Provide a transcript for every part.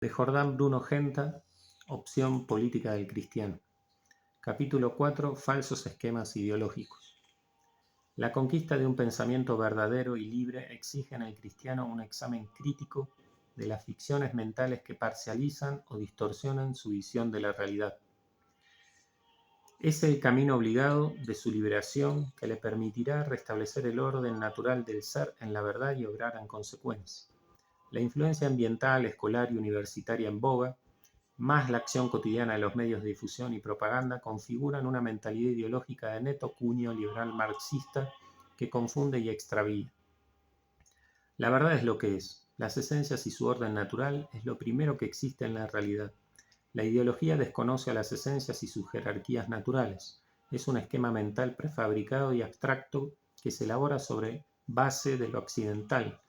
de Jordán Bruno Genta, Opción política del cristiano. Capítulo 4. Falsos esquemas ideológicos. La conquista de un pensamiento verdadero y libre exige en el cristiano un examen crítico de las ficciones mentales que parcializan o distorsionan su visión de la realidad. Es el camino obligado de su liberación que le permitirá restablecer el orden natural del ser en la verdad y obrar en consecuencia. La influencia ambiental, escolar y universitaria en boga, más la acción cotidiana de los medios de difusión y propaganda, configuran una mentalidad ideológica de neto cuño liberal marxista que confunde y extravía. La verdad es lo que es. Las esencias y su orden natural es lo primero que existe en la realidad. La ideología desconoce a las esencias y sus jerarquías naturales. Es un esquema mental prefabricado y abstracto que se elabora sobre base de lo accidental,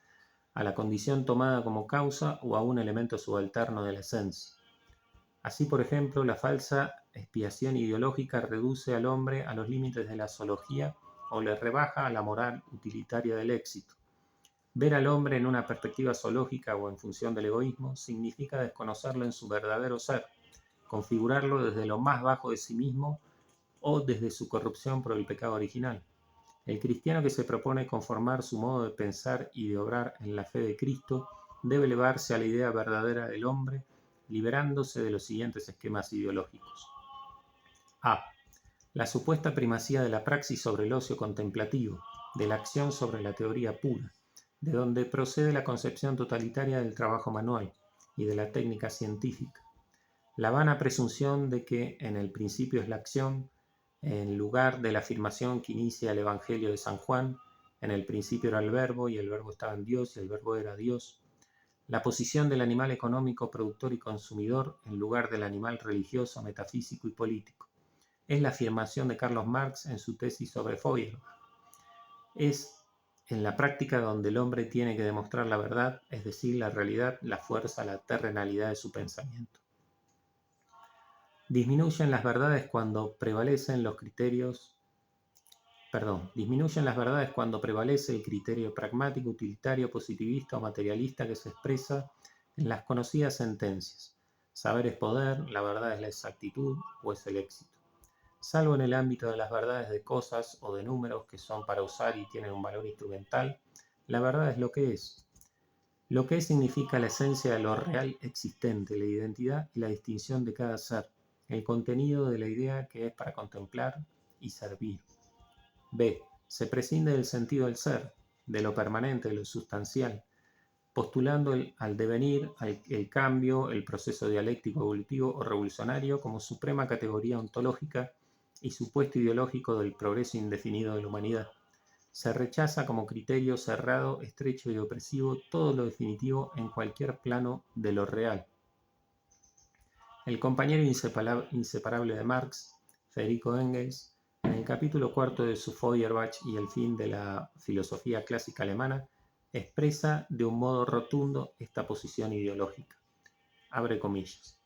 a la condición tomada como causa o a un elemento subalterno de la esencia. Así, por ejemplo, la falsa expiación ideológica reduce al hombre a los límites de la zoología o le rebaja a la moral utilitaria del éxito. Ver al hombre en una perspectiva zoológica o en función del egoísmo significa desconocerlo en su verdadero ser, configurarlo desde lo más bajo de sí mismo o desde su corrupción por el pecado original. El cristiano que se propone conformar su modo de pensar y de obrar en la fe de Cristo debe elevarse a la idea verdadera del hombre, liberándose de los siguientes esquemas ideológicos. A. La supuesta primacía de la praxis sobre el ocio contemplativo, de la acción sobre la teoría pura, de donde procede la concepción totalitaria del trabajo manual y de la técnica científica. La vana presunción de que en el principio es la acción, en lugar de la afirmación que inicia el Evangelio de San Juan, en el principio era el verbo y el verbo estaba en Dios y el verbo era Dios. La posición del animal económico, productor y consumidor en lugar del animal religioso, metafísico y político. Es la afirmación de Carlos Marx en su tesis sobre Feuerbach. Es en la práctica donde el hombre tiene que demostrar la verdad, es decir, la realidad, la fuerza, la terrenalidad de su pensamiento. Disminuyen las verdades cuando prevalece el criterio pragmático, utilitario, positivista o materialista que se expresa en las conocidas sentencias. Saber es poder, la verdad es la exactitud o es el éxito. Salvo en el ámbito de las verdades de cosas o de números que son para usar y tienen un valor instrumental, la verdad es lo que es. Lo que es significa la esencia de lo real existente, la identidad y la distinción de cada ser, el contenido de la idea que es para contemplar y servir. B. Se prescinde del sentido del ser, de lo permanente, de lo sustancial, postulando al devenir, el cambio, el proceso dialéctico evolutivo o revolucionario como suprema categoría ontológica y supuesto ideológico del progreso indefinido de la humanidad. Se rechaza como criterio cerrado, estrecho y opresivo todo lo definitivo en cualquier plano de lo real. El compañero inseparable de Marx, Federico Engels, en el capítulo 4 de su Feuerbach y el fin de la filosofía clásica alemana, expresa de un modo rotundo esta posición ideológica. Abre comillas.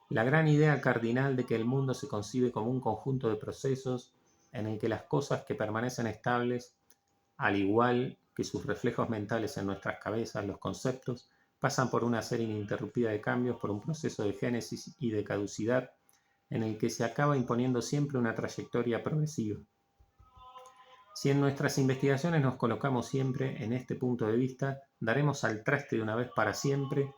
La gran idea cardinal de que el mundo se concibe como un conjunto de procesos en el que las cosas que permanecen estables, al igual que sus reflejos mentales en nuestras cabezas, los conceptos, pasan por una serie ininterrumpida de cambios, por un proceso de génesis y de caducidad en el que se acaba imponiendo siempre una trayectoria progresiva. Si en nuestras investigaciones nos colocamos siempre en este punto de vista, daremos al traste de una vez para siempre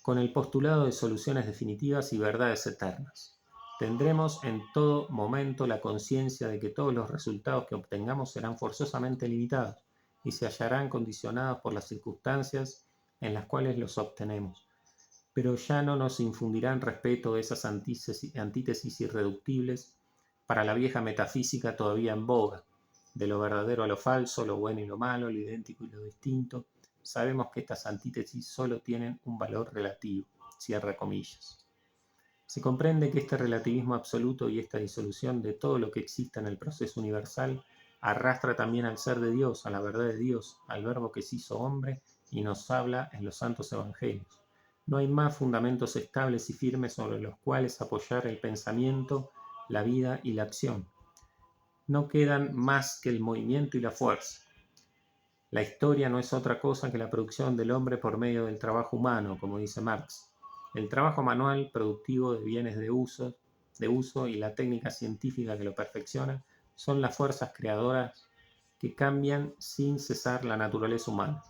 con el postulado de soluciones definitivas y verdades eternas. Tendremos en todo momento la conciencia de que todos los resultados que obtengamos serán forzosamente limitados y se hallarán condicionados por las circunstancias en las cuales los obtenemos. Pero ya no nos infundirán respeto de esas antítesis irreductibles para la vieja metafísica todavía en boga, de lo verdadero a lo falso, lo bueno y lo malo, lo idéntico y lo distinto. Sabemos que estas antítesis solo tienen un valor relativo, cierra comillas. Se comprende que este relativismo absoluto y esta disolución de todo lo que exista en el proceso universal arrastra también al ser de Dios, a la verdad de Dios, al verbo que se hizo hombre y nos habla en los santos evangelios. No hay más fundamentos estables y firmes sobre los cuales apoyar el pensamiento, la vida y la acción. No quedan más que el movimiento y la fuerza. La historia no es otra cosa que la producción del hombre por medio del trabajo humano, como dice Marx. El trabajo manual productivo de bienes de uso y la técnica científica que lo perfecciona son las fuerzas creadoras que cambian sin cesar la naturaleza humana.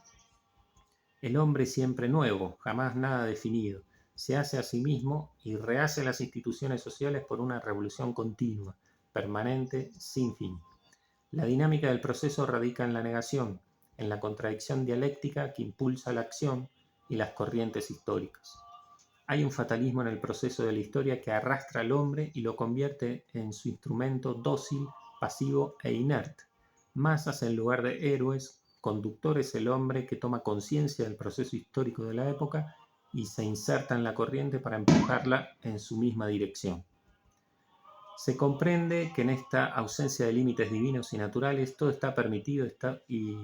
El hombre es siempre nuevo, jamás nada definido. Se hace a sí mismo y rehace las instituciones sociales por una revolución continua, permanente, sin fin. La dinámica del proceso radica en la negación, en la contradicción dialéctica que impulsa la acción y las corrientes históricas. Hay un fatalismo en el proceso de la historia que arrastra al hombre y lo convierte en su instrumento dócil, pasivo e inerte. Masas en lugar de héroes, conductor es el hombre que toma conciencia del proceso histórico de la época y se inserta en la corriente para empujarla en su misma dirección. Se comprende que en esta ausencia de límites divinos y naturales todo está permitido y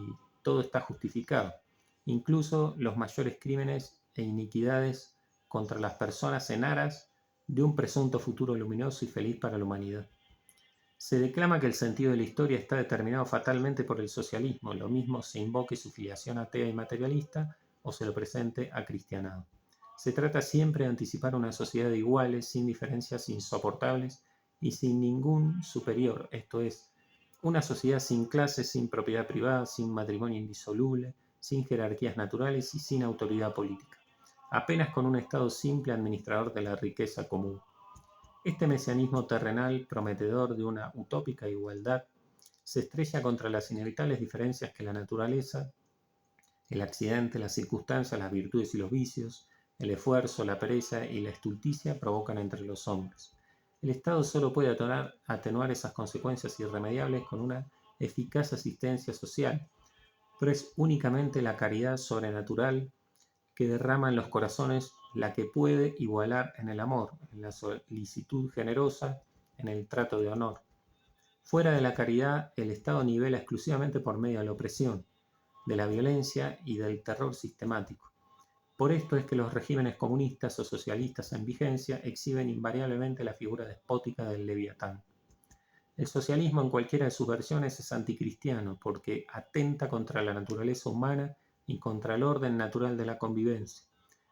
todo está justificado, incluso los mayores crímenes e iniquidades contra las personas en aras de un presunto futuro luminoso y feliz para la humanidad. Se declama que el sentido de la historia está determinado fatalmente por el socialismo, lo mismo se invoque su filiación atea y materialista o se lo presente acristianado. Se trata siempre de anticipar una sociedad de iguales, sin diferencias insoportables y sin ningún superior, esto es, una sociedad sin clases, sin propiedad privada, sin matrimonio indisoluble, sin jerarquías naturales y sin autoridad política, apenas con un Estado simple administrador de la riqueza común. Este mesianismo terrenal, prometedor de una utópica igualdad, se estrella contra las inevitables diferencias que la naturaleza, el accidente, las circunstancias, las virtudes y los vicios, el esfuerzo, la pereza y la estulticia provocan entre los hombres. El Estado solo puede atenuar esas consecuencias irremediables con una eficaz asistencia social, pero es únicamente la caridad sobrenatural que derrama en los corazones la que puede igualar en el amor, en la solicitud generosa, en el trato de honor. Fuera de la caridad, el Estado nivela exclusivamente por medio de la opresión, de la violencia y del terror sistemático. Por esto es que los regímenes comunistas o socialistas en vigencia exhiben invariablemente la figura despótica del leviatán. El socialismo en cualquiera de sus versiones es anticristiano porque atenta contra la naturaleza humana y contra el orden natural de la convivencia.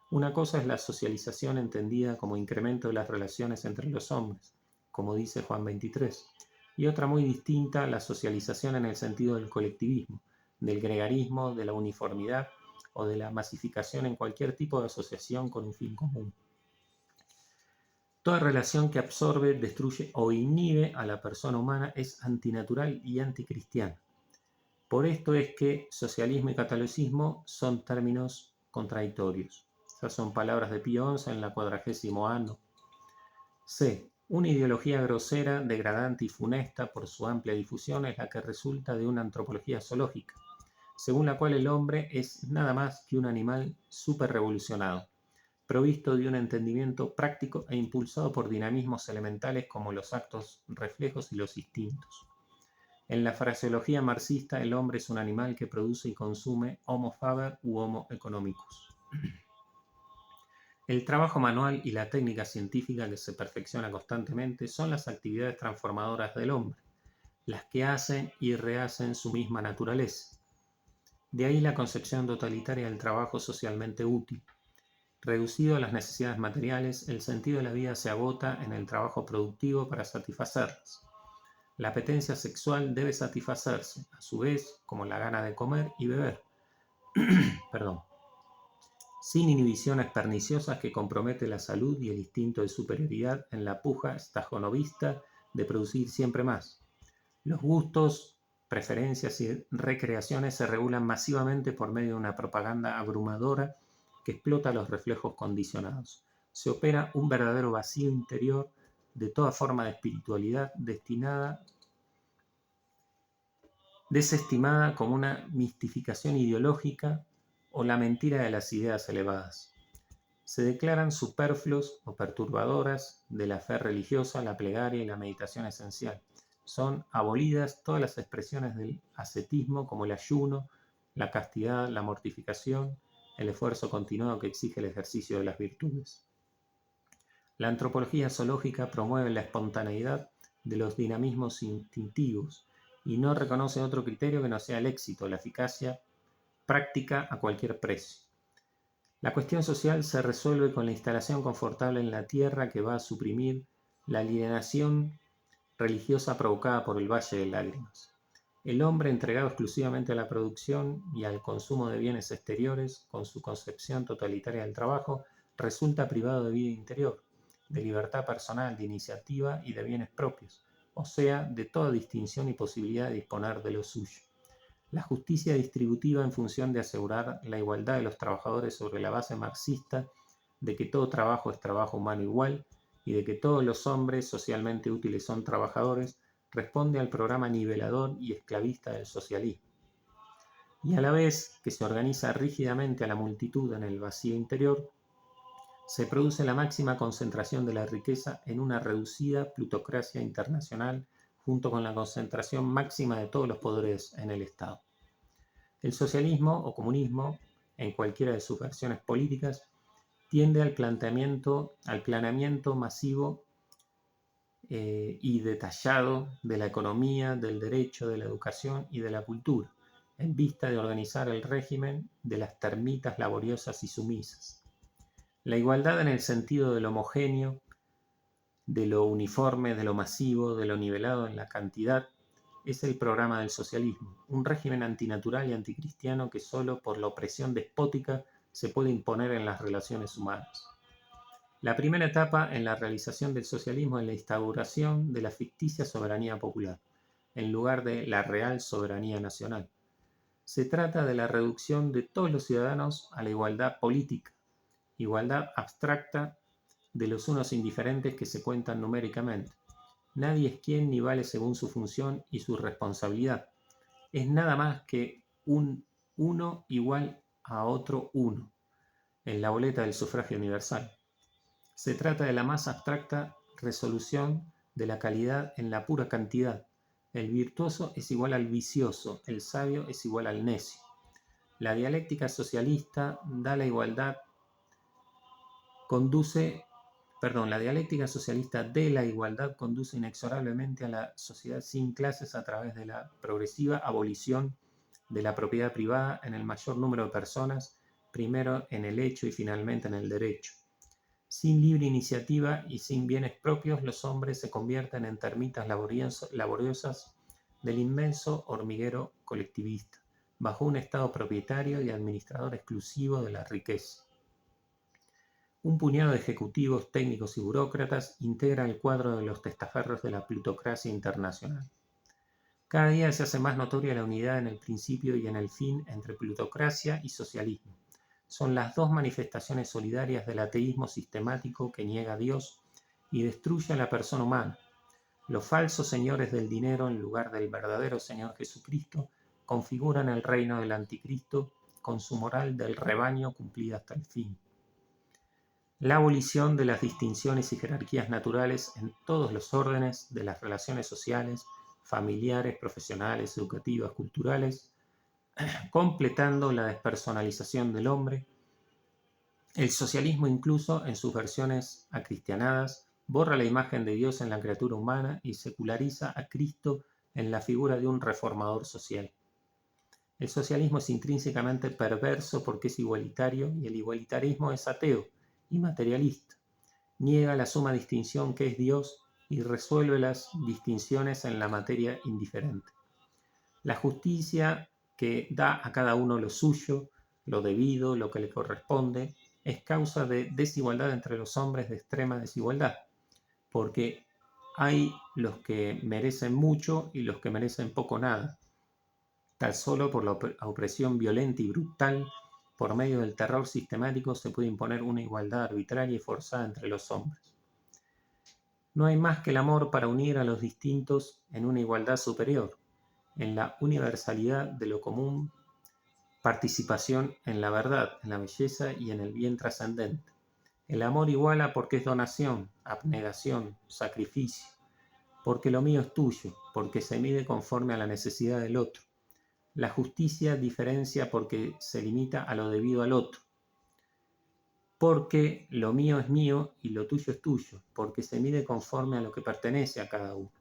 Una cosa es la socialización entendida como incremento de las relaciones entre los hombres, como dice Juan 23, y otra muy distinta, la socialización en el sentido del colectivismo, del gregarismo, de la uniformidad o de la masificación en cualquier tipo de asociación con un fin común. Toda relación que absorbe, destruye o inhibe a la persona humana es antinatural y anticristiana. Por esto es que socialismo y catolicismo son términos contradictorios. Esas son palabras de Pío XI en la 40º Anno. C. Una ideología grosera, degradante y funesta por su amplia difusión es la que resulta de una antropología zoológica, según la cual el hombre es nada más que un animal superrevolucionado, provisto de un entendimiento práctico e impulsado por dinamismos elementales como los actos reflejos y los instintos. En la fraseología marxista, el hombre es un animal que produce y consume homo faber u homo economicus. El trabajo manual y la técnica científica que se perfecciona constantemente son las actividades transformadoras del hombre, las que hacen y rehacen su misma naturaleza. De ahí la concepción totalitaria del trabajo socialmente útil. Reducido a las necesidades materiales, el sentido de la vida se agota en el trabajo productivo para satisfacerlas. La apetencia sexual debe satisfacerse, a su vez, como la gana de comer y beber. Sin inhibiciones perniciosas que comprometen la salud y el instinto de superioridad en la puja stajonovista de producir siempre más. Los gustos, preferencias y recreaciones se regulan masivamente por medio de una propaganda abrumadora que explota los reflejos condicionados. Se opera un verdadero vacío interior de toda forma de espiritualidad desestimada como una mistificación ideológica o la mentira de las ideas elevadas. Se declaran superfluos o perturbadoras de la fe religiosa, la plegaria y la meditación esencial. Son abolidas todas las expresiones del ascetismo como el ayuno, la castidad, la mortificación, el esfuerzo continuado que exige el ejercicio de las virtudes. La antropología zoológica promueve la espontaneidad de los dinamismos instintivos y no reconoce otro criterio que no sea el éxito, la eficacia práctica a cualquier precio. La cuestión social se resuelve con la instalación confortable en la tierra que va a suprimir la alienación religiosa provocada por el Valle de Lágrimas. El hombre entregado exclusivamente a la producción y al consumo de bienes exteriores, con su concepción totalitaria del trabajo, resulta privado de vida interior, de libertad personal, de iniciativa y de bienes propios, o sea, de toda distinción y posibilidad de disponer de lo suyo. La justicia distributiva en función de asegurar la igualdad de los trabajadores sobre la base marxista de que todo trabajo es trabajo humano igual y de que todos los hombres socialmente útiles son trabajadores, responde al programa nivelador y esclavista del socialismo. Y a la vez que se organiza rígidamente a la multitud en el vacío interior, se produce la máxima concentración de la riqueza en una reducida plutocracia internacional junto con la concentración máxima de todos los poderes en el Estado. El socialismo o comunismo, en cualquiera de sus versiones políticas, tiende al planeamiento masivo y detallado de la economía, del derecho, de la educación y de la cultura, en vista de organizar el régimen de las termitas laboriosas y sumisas. La igualdad en el sentido de lo homogéneo, de lo uniforme, de lo masivo, de lo nivelado en la cantidad, es el programa del socialismo, un régimen antinatural y anticristiano que solo por la opresión despótica se puede imponer en las relaciones humanas. La primera etapa en la realización del socialismo es la instauración de la ficticia soberanía popular, en lugar de la real soberanía nacional. Se trata de la reducción de todos los ciudadanos a la igualdad política, igualdad abstracta de los unos indiferentes que se cuentan numéricamente. Nadie es quien ni vale según su función y su responsabilidad. Es nada más que un uno igual a otro uno, en la boleta del sufragio universal. Se trata de la más abstracta resolución de la calidad en la pura cantidad. El virtuoso es igual al vicioso, el sabio es igual al necio. La dialéctica socialista da la igualdad, la dialéctica socialista de la igualdad conduce inexorablemente a la sociedad sin clases a través de la progresiva abolición de la propiedad privada en el mayor número de personas, primero en el hecho y finalmente en el derecho. Sin libre iniciativa y sin bienes propios, los hombres se convierten en termitas laboriosas del inmenso hormiguero colectivista, bajo un Estado propietario y administrador exclusivo de la riqueza. Un puñado de ejecutivos, técnicos y burócratas integra el cuadro de los testaferros de la plutocracia internacional. Cada día se hace más notoria la unidad en el principio y en el fin entre plutocracia y socialismo. Son las dos manifestaciones solidarias del ateísmo sistemático que niega a Dios y destruye a la persona humana. Los falsos señores del dinero en lugar del verdadero Señor Jesucristo configuran el reino del anticristo con su moral del rebaño cumplida hasta el fin. La abolición de las distinciones y jerarquías naturales en todos los órdenes de las relaciones sociales, familiares, profesionales, educativas, culturales, completando la despersonalización del hombre. El socialismo, incluso en sus versiones acristianadas, borra la imagen de Dios en la criatura humana y seculariza a Cristo en la figura de un reformador social. El socialismo es intrínsecamente perverso porque es igualitario y el igualitarismo es ateo y materialista. Niega la suma distinción que es Dios y resuelve las distinciones en la materia indiferente. La justicia que da a cada uno lo suyo, lo debido, lo que le corresponde, es causa de desigualdad entre los hombres, de extrema desigualdad, porque hay los que merecen mucho y los que merecen poco nada, tan solo por la opresión violenta y brutal. Por medio del terror sistemático se puede imponer una igualdad arbitraria y forzada entre los hombres. No hay más que el amor para unir a los distintos en una igualdad superior, en la universalidad de lo común, participación en la verdad, en la belleza y en el bien trascendente. El amor iguala porque es donación, abnegación, sacrificio, porque lo mío es tuyo, porque se mide conforme a la necesidad del otro. La justicia diferencia porque se limita a lo debido al otro, porque lo mío es mío y lo tuyo es tuyo, porque se mide conforme a lo que pertenece a cada uno.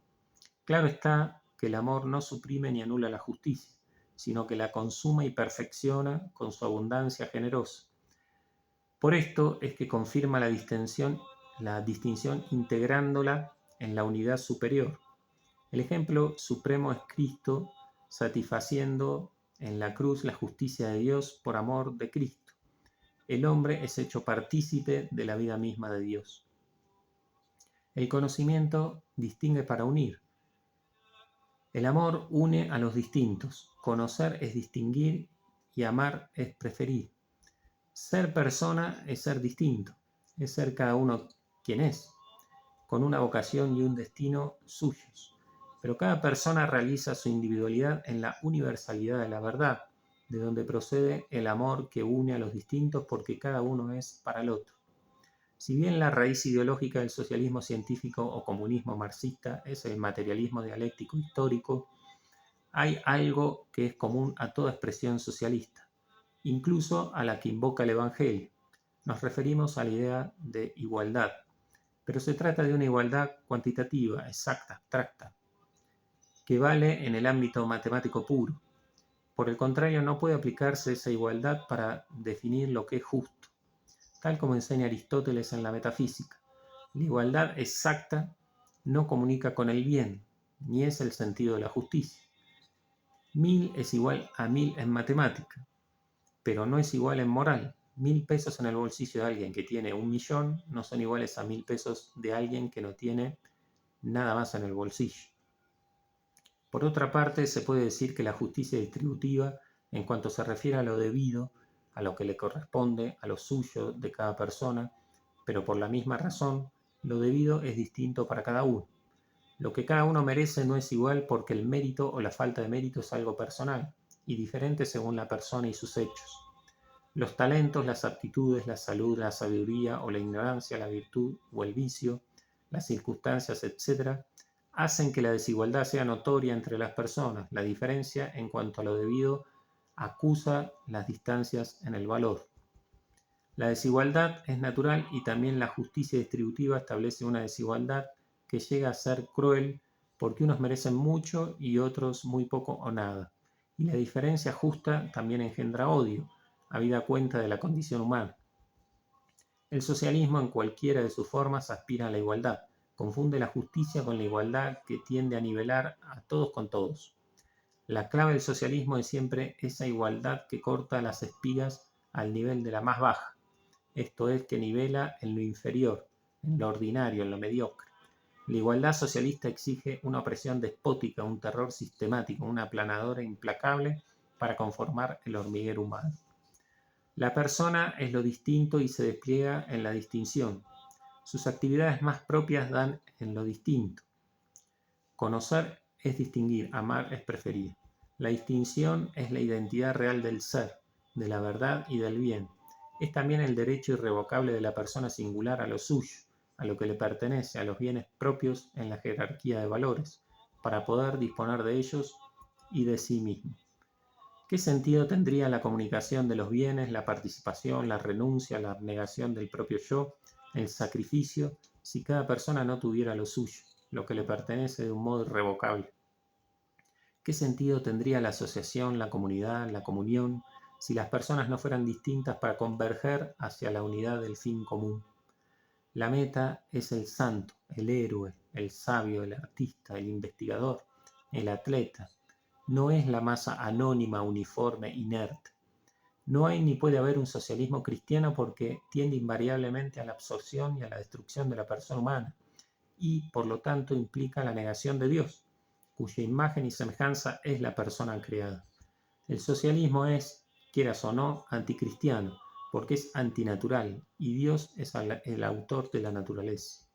Claro está que el amor no suprime ni anula la justicia, sino que la consuma y perfecciona con su abundancia generosa. Por esto es que confirma la distinción integrándola en la unidad superior. El ejemplo supremo es Cristo satisfaciendo en la cruz la justicia de Dios por amor de Cristo. El hombre es hecho partícipe de la vida misma de Dios. El conocimiento distingue para unir. El amor une a los distintos. Conocer es distinguir y amar es preferir. Ser persona es ser distinto, es ser cada uno quien es, con una vocación y un destino suyos. Pero cada persona realiza su individualidad en la universalidad de la verdad, de donde procede el amor que une a los distintos porque cada uno es para el otro. Si bien la raíz ideológica del socialismo científico o comunismo marxista es el materialismo dialéctico histórico, hay algo que es común a toda expresión socialista, incluso a la que invoca el Evangelio. Nos referimos a la idea de igualdad, pero se trata de una igualdad cuantitativa, exacta, abstracta, que vale en el ámbito matemático puro. Por el contrario, no puede aplicarse esa igualdad para definir lo que es justo, tal como enseña Aristóteles en la metafísica. La igualdad exacta no comunica con el bien, ni es el sentido de la justicia. 1000 es igual a 1000 en matemática, pero no es igual en moral. 1000 pesos en el bolsillo de alguien que tiene 1.000.000 no son iguales a 1000 pesos de alguien que no tiene nada más en el bolsillo. Por otra parte, se puede decir que la justicia distributiva, en cuanto se refiere a lo debido, a lo que le corresponde, a lo suyo de cada persona, pero por la misma razón, lo debido es distinto para cada uno. Lo que cada uno merece no es igual porque el mérito o la falta de mérito es algo personal y diferente según la persona y sus hechos. Los talentos, las aptitudes, la salud, la sabiduría o la ignorancia, la virtud o el vicio, las circunstancias, etc., hacen que la desigualdad sea notoria entre las personas. La diferencia en cuanto a lo debido acusa las distancias en el valor. La desigualdad es natural y también la justicia distributiva establece una desigualdad que llega a ser cruel porque unos merecen mucho y otros muy poco o nada. Y la diferencia justa también engendra odio, habida cuenta de la condición humana. El socialismo en cualquiera de sus formas aspira a la igualdad, confunde la justicia con la igualdad que tiende a nivelar a todos con todos. La clave del socialismo es siempre esa igualdad que corta las espigas al nivel de la más baja, esto es, que nivela en lo inferior, en lo ordinario, en lo mediocre. La igualdad socialista exige una opresión despótica, un terror sistemático, una aplanadora implacable para conformar el hormiguero humano. La persona es lo distinto y se despliega en la distinción. Sus actividades más propias dan en lo distinto. Conocer es distinguir, amar es preferir. La distinción es la identidad real del ser, de la verdad y del bien. Es también el derecho irrevocable de la persona singular a lo suyo, a lo que le pertenece, a los bienes propios en la jerarquía de valores, para poder disponer de ellos y de sí mismo. ¿Qué sentido tendría la comunicación de los bienes, la participación, la renuncia, la abnegación del propio yo, el sacrificio, si cada persona no tuviera lo suyo, lo que le pertenece de un modo irrevocable? ¿Qué sentido tendría la asociación, la comunidad, la comunión, si las personas no fueran distintas para converger hacia la unidad del fin común? La meta es el santo, el héroe, el sabio, el artista, el investigador, el atleta. No es la masa anónima, uniforme, inerte. No hay ni puede haber un socialismo cristiano porque tiende invariablemente a la absorción y a la destrucción de la persona humana y, por lo tanto, implica la negación de Dios, cuya imagen y semejanza es la persona creada. El socialismo es, quieras o no, anticristiano, porque es antinatural y Dios es el autor de la naturaleza.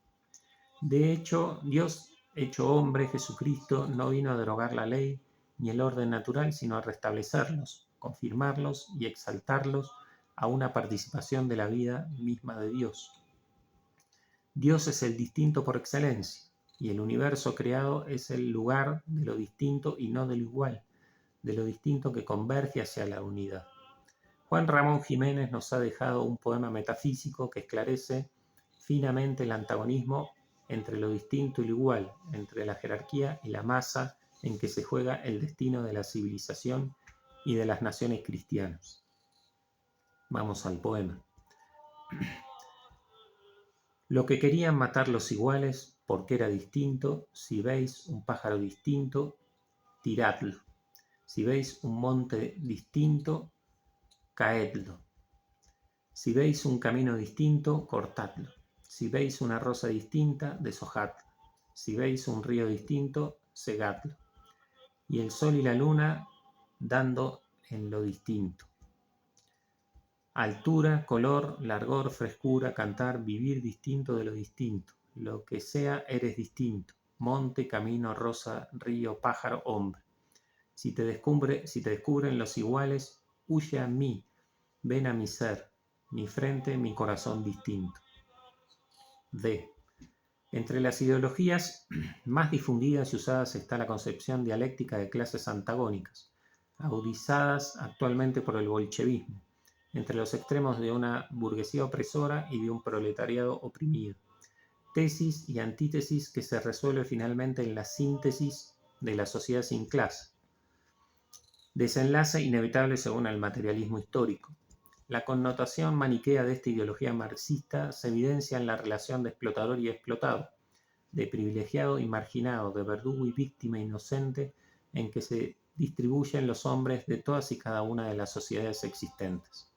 De hecho, Dios, hecho hombre, Jesucristo, no vino a derogar la ley ni el orden natural, sino a restablecerlos, confirmarlos y exaltarlos a una participación de la vida misma de Dios. Dios es el distinto por excelencia, y el universo creado es el lugar de lo distinto y no de lo igual, de lo distinto que converge hacia la unidad. Juan Ramón Jiménez nos ha dejado un poema metafísico que esclarece finamente el antagonismo entre lo distinto y lo igual, entre la jerarquía y la masa en que se juega el destino de la civilización y de las naciones cristianas. Vamos al poema. Lo que querían matar los iguales porque era distinto. Si veis un pájaro distinto, tiradlo. Si veis un monte distinto, caedlo. Si veis un camino distinto, cortadlo. Si veis una rosa distinta, deshojadla. Si veis un río distinto, segadlo. Y el sol y la luna dando en lo distinto. Altura, color, largor, frescura, cantar, vivir distinto de lo distinto. Lo que sea, eres distinto. Monte, camino, rosa, río, pájaro, hombre. Si te descubren los iguales, huye a mí, ven a mi ser, mi frente, mi corazón distinto. D. Entre las ideologías más difundidas y usadas está la concepción dialéctica de clases antagónicas, agudizadas actualmente por el bolchevismo, entre los extremos de una burguesía opresora y de un proletariado oprimido. Tesis y antítesis que se resuelve finalmente en la síntesis de la sociedad sin clase. Desenlace inevitable según el materialismo histórico. La connotación maniquea de esta ideología marxista se evidencia en la relación de explotador y explotado, de privilegiado y marginado, de verdugo y víctima inocente, en que se distribuyen los hombres de todas y cada una de las sociedades existentes.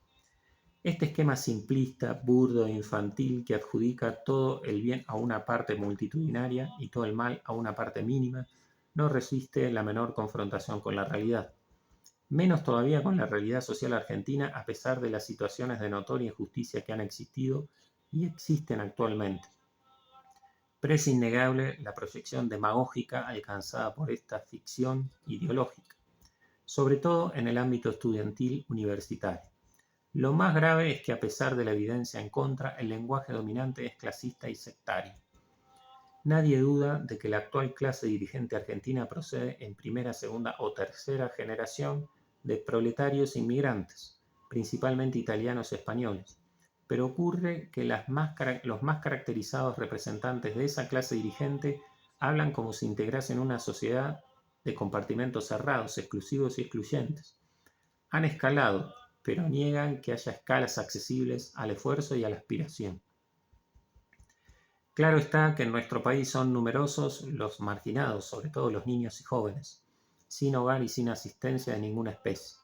Este esquema simplista, burdo e infantil que adjudica todo el bien a una parte multitudinaria y todo el mal a una parte mínima, no resiste la menor confrontación con la realidad. Menos todavía con la realidad social argentina, a pesar de las situaciones de notoria injusticia que han existido y existen actualmente. Pero es innegable la proyección demagógica alcanzada por esta ficción ideológica, sobre todo en el ámbito estudiantil universitario. Lo más grave es que, a pesar de la evidencia en contra, el lenguaje dominante es clasista y sectario. Nadie duda de que la actual clase dirigente argentina procede en primera, segunda o tercera generación de proletarios inmigrantes, principalmente italianos y españoles. Pero ocurre que los más caracterizados representantes de esa clase dirigente hablan como si integrasen una sociedad de compartimentos cerrados, exclusivos y excluyentes. Han escalado, pero niegan que haya escalas accesibles al esfuerzo y a la aspiración. Claro está que en nuestro país son numerosos los marginados, sobre todo los niños y jóvenes, sin hogar y sin asistencia de ninguna especie.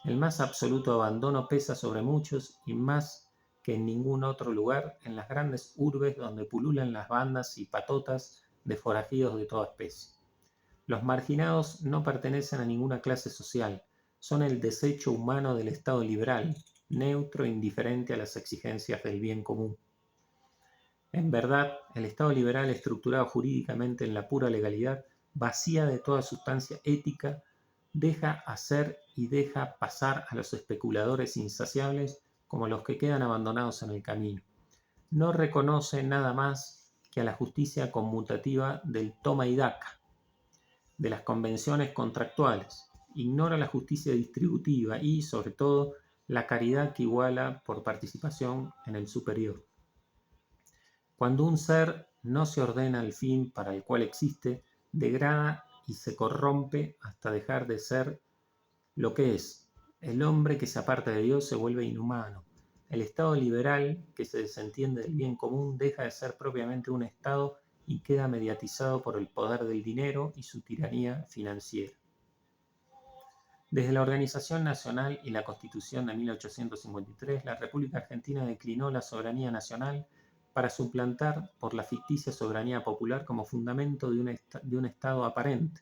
El más absoluto abandono pesa sobre muchos y más que en ningún otro lugar en las grandes urbes donde pululan las bandas y patotas de forajidos de toda especie. Los marginados no pertenecen a ninguna clase social, son el desecho humano del Estado liberal, neutro e indiferente a las exigencias del bien común. En verdad, el Estado liberal, estructurado jurídicamente en la pura legalidad, vacía de toda sustancia ética, deja hacer y deja pasar a los especuladores insaciables como los que quedan abandonados en el camino. No reconoce nada más que a la justicia conmutativa del toma y daca, de las convenciones contractuales. Ignora la justicia distributiva y, sobre todo, la caridad que iguala por participación en el superior. Cuando un ser no se ordena al fin para el cual existe, degrada y se corrompe hasta dejar de ser lo que es. El hombre que se aparta de Dios se vuelve inhumano. El Estado liberal, que se desentiende del bien común, deja de ser propiamente un Estado y queda mediatizado por el poder del dinero y su tiranía financiera. Desde la Organización Nacional y la Constitución de 1853, la República Argentina declinó la soberanía nacional para suplantar por la ficticia soberanía popular como fundamento de un Estado aparente,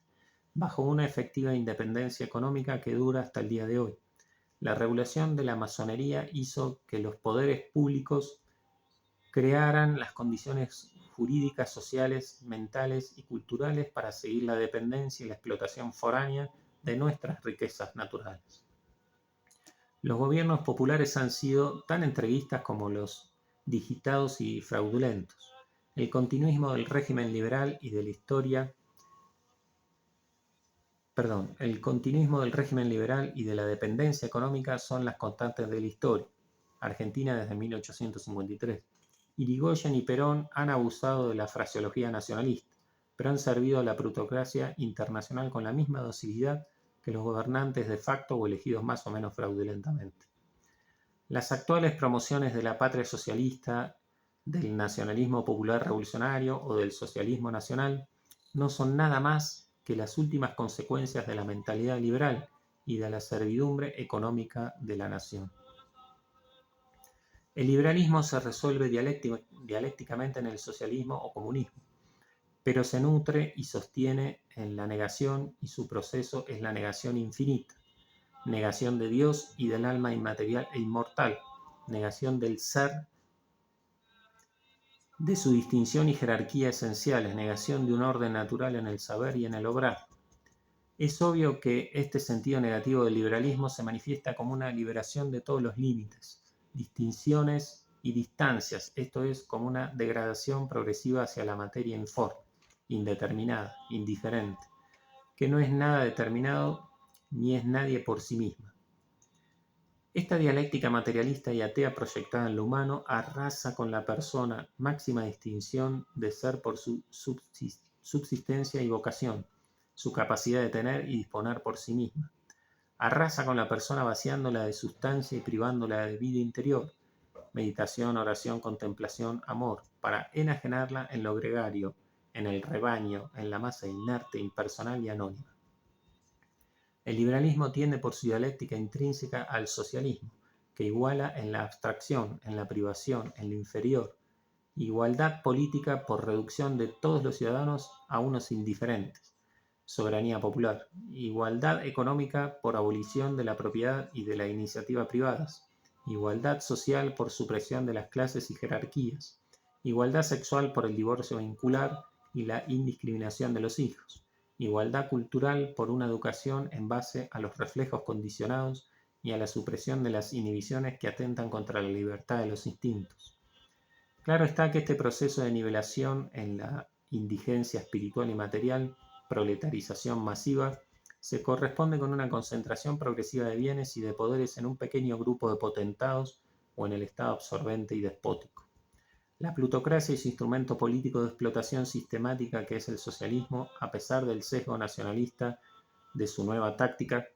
bajo una efectiva independencia económica que dura hasta el día de hoy. La regulación de la masonería hizo que los poderes públicos crearan las condiciones jurídicas, sociales, mentales y culturales para seguir la dependencia y la explotación foránea de nuestras riquezas naturales. Los gobiernos populares han sido tan entreguistas como los digitados y fraudulentos. El continuismo del régimen liberal y de la dependencia económica son las constantes de la historia. Argentina desde 1853. Irigoyen y Perón han abusado de la fraseología nacionalista, pero han servido a la plutocracia internacional con la misma docilidad que los gobernantes de facto o elegidos más o menos fraudulentamente. Las actuales promociones de la patria socialista, del nacionalismo popular revolucionario o del socialismo nacional no son nada más que las últimas consecuencias de la mentalidad liberal y de la servidumbre económica de la nación. El liberalismo se resuelve dialécticamente en el socialismo o comunismo, pero se nutre y sostiene en la negación, y su proceso es la negación infinita, negación de Dios y del alma inmaterial e inmortal, negación del ser, de su distinción y jerarquía esenciales, negación de un orden natural en el saber y en el obrar. Es obvio que este sentido negativo del liberalismo se manifiesta como una liberación de todos los límites, distinciones y distancias, esto es, como una degradación progresiva hacia la materia informe, indeterminada, indiferente, que no es nada determinado ni es nadie por sí misma. Esta dialéctica materialista y atea proyectada en lo humano arrasa con la persona, máxima distinción de ser por su subsistencia y vocación, su capacidad de tener y disponer por sí misma. Arrasa con la persona vaciándola de sustancia y privándola de vida interior, meditación, oración, contemplación, amor, para enajenarla en lo gregario, en el rebaño, en la masa inerte, impersonal y anónima. El liberalismo tiende por su dialéctica intrínseca al socialismo, que iguala en la abstracción, en la privación, en lo inferior, igualdad política por reducción de todos los ciudadanos a unos indiferentes, soberanía popular, igualdad económica por abolición de la propiedad y de la iniciativa privadas, igualdad social por supresión de las clases y jerarquías, igualdad sexual por el divorcio vincular y la indiscriminación de los hijos, igualdad cultural por una educación en base a los reflejos condicionados y a la supresión de las inhibiciones que atentan contra la libertad de los instintos. Claro está que este proceso de nivelación en la indigencia espiritual y material, proletarización masiva, se corresponde con una concentración progresiva de bienes y de poderes en un pequeño grupo de potentados o en el Estado absorbente y despótico. La plutocracia y su instrumento político de explotación sistemática que es el socialismo, a pesar del sesgo nacionalista de su nueva táctica,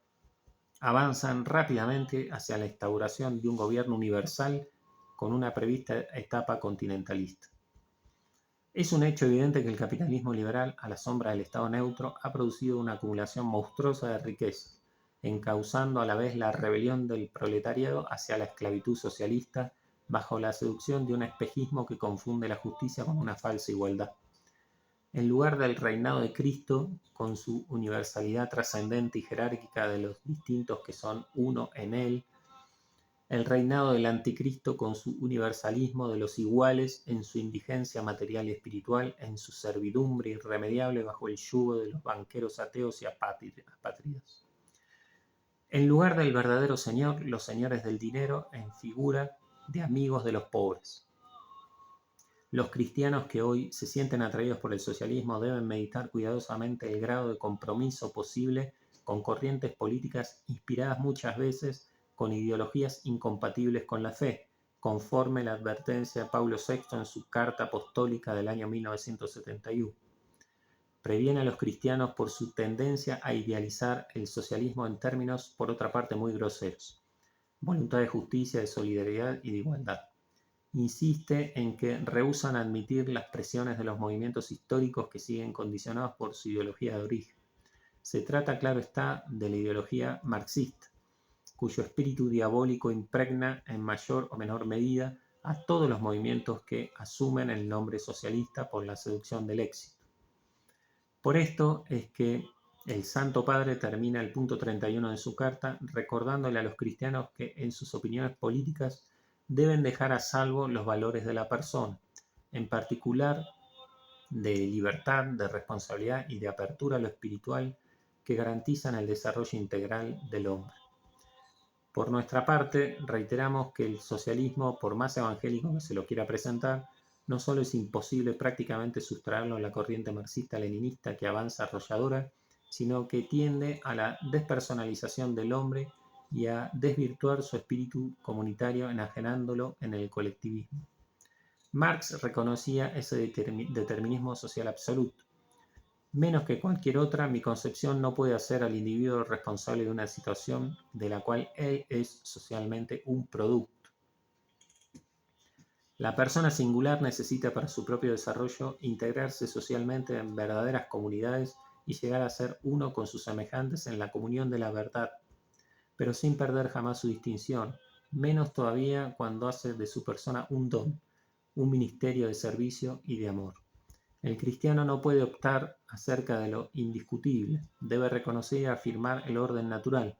avanzan rápidamente hacia la instauración de un gobierno universal con una prevista etapa continentalista. Es un hecho evidente que el capitalismo liberal, a la sombra del Estado neutro, ha producido una acumulación monstruosa de riquezas, encauzando a la vez la rebelión del proletariado hacia la esclavitud socialista bajo la seducción de un espejismo que confunde la justicia con una falsa igualdad. En lugar del reinado de Cristo, con su universalidad trascendente y jerárquica de los distintos que son uno en él, el reinado del anticristo con su universalismo de los iguales en su indigencia material y espiritual, en su servidumbre irremediable bajo el yugo de los banqueros ateos y apátridas. En lugar del verdadero Señor, los señores del dinero en figura de amigos de los pobres. Los cristianos que hoy se sienten atraídos por el socialismo deben meditar cuidadosamente el grado de compromiso posible con corrientes políticas inspiradas muchas veces con ideologías incompatibles con la fe, conforme la advertencia de Pablo VI en su carta apostólica del año 1971. Previene a los cristianos por su tendencia a idealizar el socialismo en términos, por otra parte, muy groseros: voluntad de justicia, de solidaridad y de igualdad. Insiste en que rehúsan admitir las presiones de los movimientos históricos que siguen condicionados por su ideología de origen. Se trata, claro está, de la ideología marxista, cuyo espíritu diabólico impregna en mayor o menor medida a todos los movimientos que asumen el nombre socialista por la seducción del éxito. Por esto es que el Santo Padre termina el punto 31 de su carta recordándole a los cristianos que en sus opiniones políticas deben dejar a salvo los valores de la persona, en particular de libertad, de responsabilidad y de apertura a lo espiritual que garantizan el desarrollo integral del hombre. Por nuestra parte, reiteramos que el socialismo, por más evangélico que se lo quiera presentar, no solo es imposible prácticamente sustraerlo a la corriente marxista-leninista que avanza arrolladora, sino que tiende a la despersonalización del hombre y a desvirtuar su espíritu comunitario enajenándolo en el colectivismo. Marx reconocía ese determinismo social absoluto. Menos que cualquier otra, mi concepción no puede hacer al individuo responsable de una situación de la cual él es socialmente un producto. La persona singular necesita para su propio desarrollo integrarse socialmente en verdaderas comunidades y llegar a ser uno con sus semejantes en la comunión de la verdad, pero sin perder jamás su distinción, menos todavía cuando hace de su persona un don, un ministerio de servicio y de amor. El cristiano no puede optar acerca de lo indiscutible, debe reconocer y afirmar el orden natural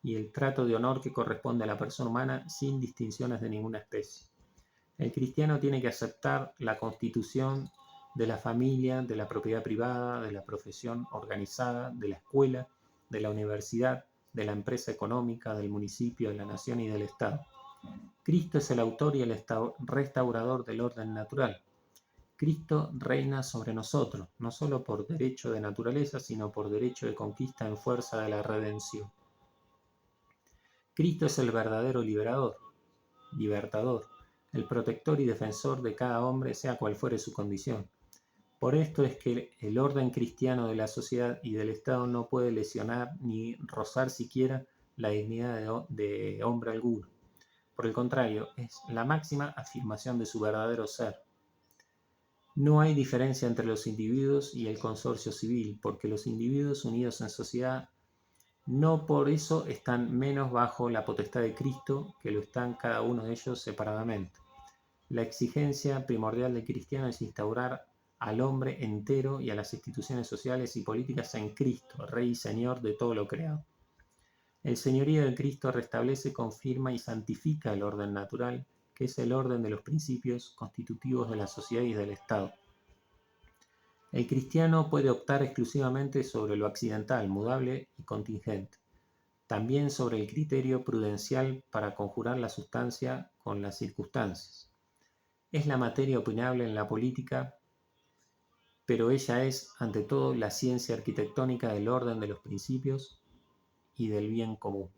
y el trato de honor que corresponde a la persona humana sin distinciones de ninguna especie. El cristiano tiene que aceptar la constitución de la familia, de la propiedad privada, de la profesión organizada, de la escuela, de la universidad, de la empresa económica, del municipio, de la nación y del Estado. Cristo es el autor y el restaurador del orden natural. Cristo reina sobre nosotros, no solo por derecho de naturaleza, sino por derecho de conquista en fuerza de la redención. Cristo es el verdadero libertador, el protector y defensor de cada hombre, sea cual fuere su condición. Por esto es que el orden cristiano de la sociedad y del Estado no puede lesionar ni rozar siquiera la dignidad de hombre alguno. Por el contrario, es la máxima afirmación de su verdadero ser. No hay diferencia entre los individuos y el consorcio civil, porque los individuos unidos en sociedad no por eso están menos bajo la potestad de Cristo que lo están cada uno de ellos separadamente. La exigencia primordial del cristiano es instaurar al hombre entero y a las instituciones sociales y políticas en Cristo, Rey y Señor de todo lo creado. El señorío de Cristo restablece, confirma y santifica el orden natural, que es el orden de los principios constitutivos de la sociedad y del Estado. El cristiano puede optar exclusivamente sobre lo accidental, mudable y contingente, también sobre el criterio prudencial para conjurar la sustancia con las circunstancias. Es la materia opinable en la política, pero ella es, ante todo, la ciencia arquitectónica del orden de los principios y del bien común.